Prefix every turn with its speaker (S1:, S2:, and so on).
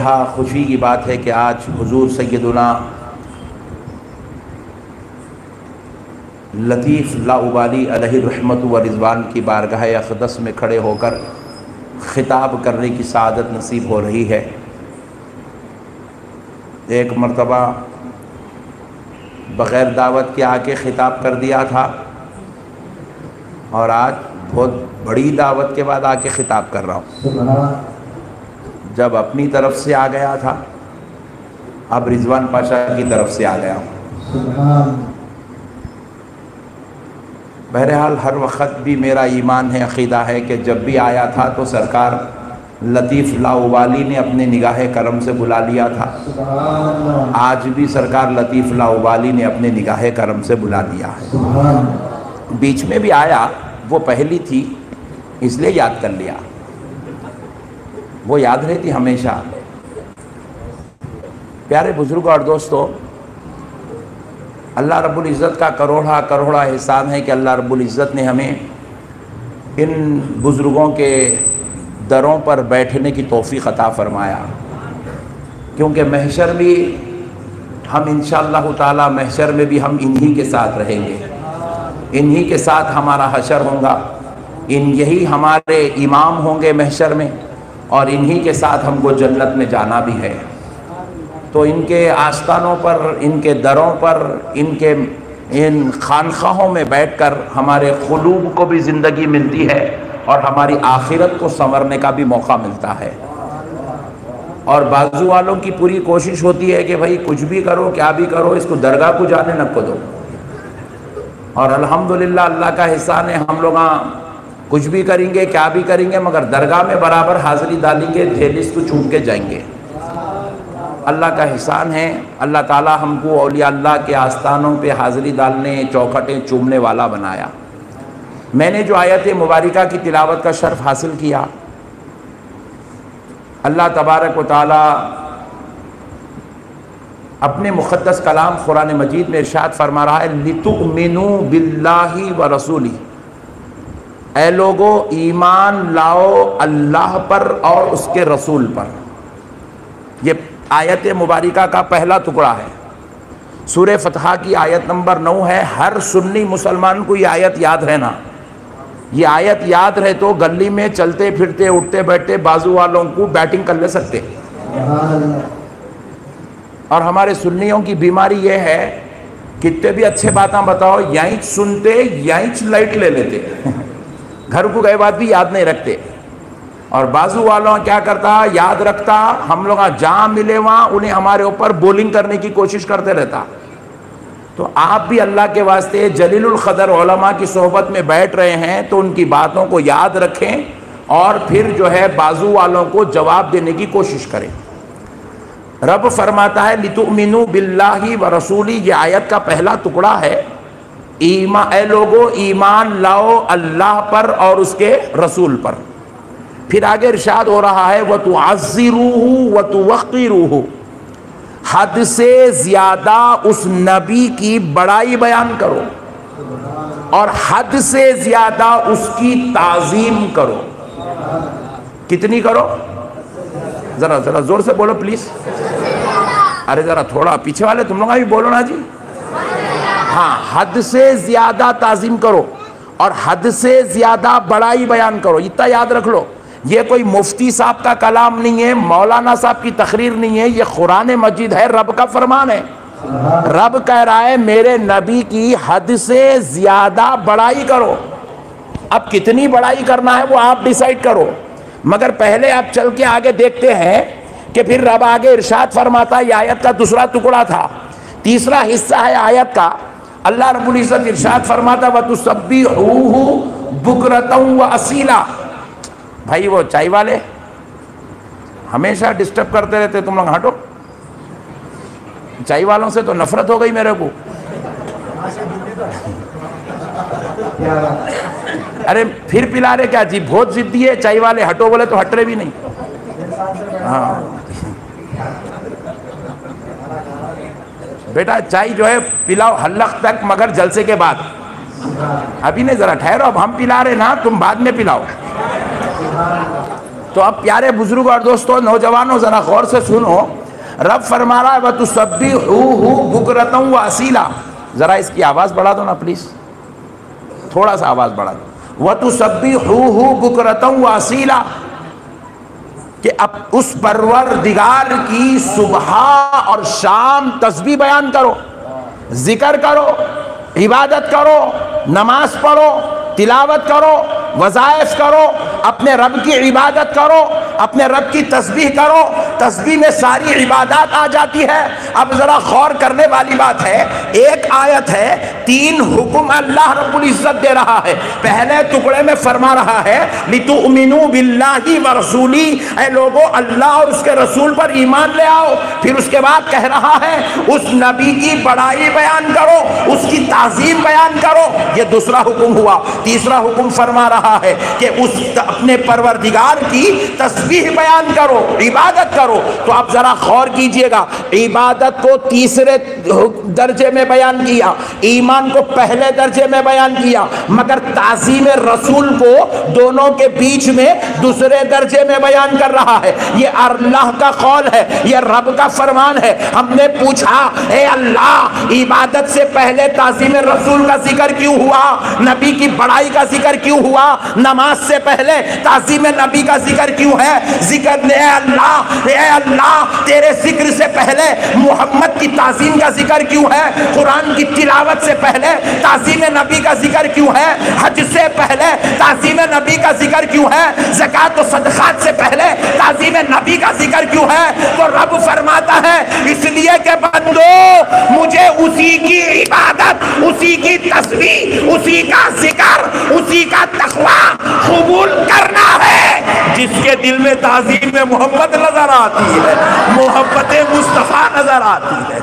S1: हाँ, खुशी की बात है कि आज हुजूर सैयदुना लतीफ़ लाउबाली अलैहि रहमत व रिज़वान की बारगाह अक़दस में खड़े होकर ख़िताब करने की सआदत नसीब हो रही है। एक मरतबा बग़ैर दावत के आके ख़िताब कर दिया था और आज बहुत बड़ी दावत के बाद आके ख़िताब कर रहा हूँ। जब अपनी तरफ से आ गया था, अब रिजवान पाशा की तरफ से आ गया हूँ। बहरहाल हर वक्त भी मेरा ईमान है, अक़ीदा है कि जब भी आया था तो सरकार लतीफ़ लाउबाली ने अपने निगाह करम से बुला लिया था। आज भी सरकार लतीफ़ लाउबाली ने अपने निगाह करम से बुला लिया है। बीच में भी आया, वो पहली थी इसलिए याद कर लिया, वो याद रहती हमेशा। प्यारे बुजुर्ग और दोस्तों, अल्लाह रब्बुल इज़्ज़त का करोड़ा करोड़ा एहसान है कि अल्लाह रब्बुल इज़्ज़त ने हमें इन बुज़ुर्गों के दरों पर बैठने की तौफ़ीक़ अता फ़रमाया, क्योंकि महशर भी हम इंशाअल्लाह ताला महशर में भी हम इन्हीं के साथ रहेंगे, इन्हीं के साथ हमारा हशर होगा, यही हमारे इमाम होंगे महशर में और इन्हीं के साथ हमको जन्नत में जाना भी है। तो इनके आस्थानों पर, इनके दरों पर, इनके इन खानखाहों में बैठकर हमारे क़ुलूब को भी ज़िंदगी मिलती है और हमारी आखिरत को संवरने का भी मौका मिलता है। और बाजू वालों की पूरी कोशिश होती है कि भाई कुछ भी करो, क्या भी करो, इसको दरगाह को जाने न को दो। और अल्हम्दुलिल्लाह अल्लाह का एहसान है, हम लोग कुछ भी करेंगे, क्या भी करेंगे, मगर दरगाह में बराबर हाज़िरी डालेंगे, दहलीज को चूम के जाएंगे। अल्लाह का एहसान है, अल्लाह ताला हमको औलिया अल्लाह के आस्थानों पे हाज़िरी डालने, चौखटें चूमने वाला बनाया। मैंने जो आयत मुबारका की तिलावत का शर्फ हासिल किया, अल्लाह तबारक व तआला अपने मुक़द्दस कलाम कुरान मजीद में इरशाद फरमा रहा है, लितुमिनू बिल्लाहि व रसूली, ऐ लोगो ईमान लाओ अल्लाह पर और उसके रसूल पर। ये आयत मुबारका का पहला टुकड़ा है, सूरह फतह की आयत नंबर 9 है। हर सुन्नी मुसलमान को ये आयत याद रहना, ये आयत याद रहे तो गली में चलते फिरते उठते बैठते बाजू वालों को बैटिंग कर ले सकते। और हमारे सुन्नियों की बीमारी ये है, कितने भी अच्छे बातें बताओ, यहीं सुनते यहीं लाइट ले लेते, घर को गए बात भी याद नहीं रखते। और बाजू वालों क्या करता, याद रखता, हम लोग जहाँ मिले वहाँ उन्हें हमारे ऊपर बोलिंग करने की कोशिश करते रहता। तो आप भी अल्लाह के वास्ते जलीलुल क़दर उलमा की सोहबत में बैठ रहे हैं तो उनकी बातों को याद रखें और फिर जो है बाजू वालों को जवाब देने की कोशिश करें। रब फरमाता है लितुमिनू बिल्लाहि व रसूली, ये आयत का पहला टुकड़ा है। ऐ लोगो ईमान लाओ अल्लाह पर और उसके रसूल पर। फिर आगे इरशाद हो रहा है, व तुअज़्ज़िरूहु व तुवक़्क़िरूहु, हद से ज्यादा उस नबी की बड़ाई बयान करो और हद से ज्यादा उसकी ताज़ीम करो। कितनी करो? जरा जरा जोर से बोलो प्लीज। अरे जरा थोड़ा पीछे वाले तुम लोग भी बोलो ना जी। हाँ, हद से ज्यादा ताज़ीम करो और हद से ज्यादा बड़ाई बयान करो। इतना याद रख लो, ये कोई मुफ्ती साहब का कलाम नहीं है, मौलाना साहब की तकरीर नहीं है, ये कुरान मजीद है, रब का फरमान है। रब कह रहा है मेरे नबी की हद से ज्यादा बड़ाई करो। अब कितनी बड़ाई करना है वो आप डिसाइड करो, मगर पहले आप चल के आगे देखते हैं कि फिर रब आगे इरशाद फरमाता है। ये आयत का दूसरा टुकड़ा था, तीसरा हिस्सा है आयत का। अल्लाह रब्बुल इज़्ज़त इरशाद फरमाता व तुसब्बिहूहु बुकरतन व असीला। भाई वो चाय वाले हमेशा डिस्टर्ब करते रहते, तुम लोग हटो। चाय वालों से तो नफरत हो गई मेरे को। अरे फिर पिला रहे क्या जी, बहुत जिद्दी है चाय वाले, हटो बोले तो हट रहे भी नहीं। हाँ बेटा, चाय जो है पिलाओ हल्लक तक, मगर जलसे के बाद। अभी नहीं, जरा ठहरो, अब हम पिला रहे ना, तुम बाद में पिलाओ। तो अब प्यारे बुजुर्ग और दोस्तों, नौजवानों, जरा गौर से सुनो। रब फरमा रहा है वतुसब्बिहूहु बुकरतन व असीला। जरा इसकी आवाज बढ़ा दो ना प्लीज, थोड़ा सा आवाज बढ़ा दो। वतुसब्बिहूहु बुकरतन व असीला, कि अब उस परवरदिगार की सुबह और शाम तस्बीह बयान करो, जिक्र करो, इबादत करो, नमाज पढ़ो, तिलावत करो, वज़ाइफ करो, अपने रब की इबादत करो, अपने रब की तस्बीह करो। तस्बीह में सारी इबादत आ जाती है। अब जरा गौर करने वाली बात है, एक आयत है, 3 हुक्म अल्लाह रब्बुल इज्जत दे रहा है। पहले टुकड़े में फरमा रहा है लितुमिनु बिल्लाहि व रसूली, ऐ लोगों अल्लाह और उसके रसूल पर ईमान ले आओ। फिर उसके बाद कह रहा है उस नबी की बड़ाई बयान करो, उसकी ताजीम बयान करो। ये दूसरा हुक्म हुआ। तीसरा हुक्म फरमा रहा है कि उस अपने परवरदिगार की तस्बीह बयान करो, इबादत करो। तो आप जरा गौर कीजिएगा, इबादत को तीसरे दर्जे में बयान किया, ईमान को पहले दर्जे में बयान किया, मगर ताज़ीम रसूल को दोनों के बीच में दूसरे दर्जे में बयान कर रहा है। ये अल्लाह का कौल है, ये रब का फरमान है। हमने पूछा ए अल्लाह, इबादत से पहले ताज़ीम रसूल का जिक्र क्यों हुआ, नबी की बड़ाई का जिक्र क्यों हुआ, नमाज से पहले ताज़ीम नबी का जिक्र क्यों है? जिक्र ए अल्लाह तेरे जिक्र से पहले मोहम्मद की ताज़ीम का जिक्र क्यों है? कुरान की तिलावत से पहले ताज़ीम नबी का जिक्र क्यों है? हज से पहले ताज़ीम नबी का जिक्र क्यों है? ज़कात और सदक़ात से पहले ताज़ीम नबी का जिक्र क्यों है? तो रब फरमाता है इसलिए कि बंदो, मुझे उसी की इबादत, उसी की तस्बीह, उसी का जिक्र, उसी का तक़वा कबूल करना है जिसके दिल में ताज़ीम मोहम्मद नजर आती है, मोहब्बत मुस्तफ़ा नजर आती है।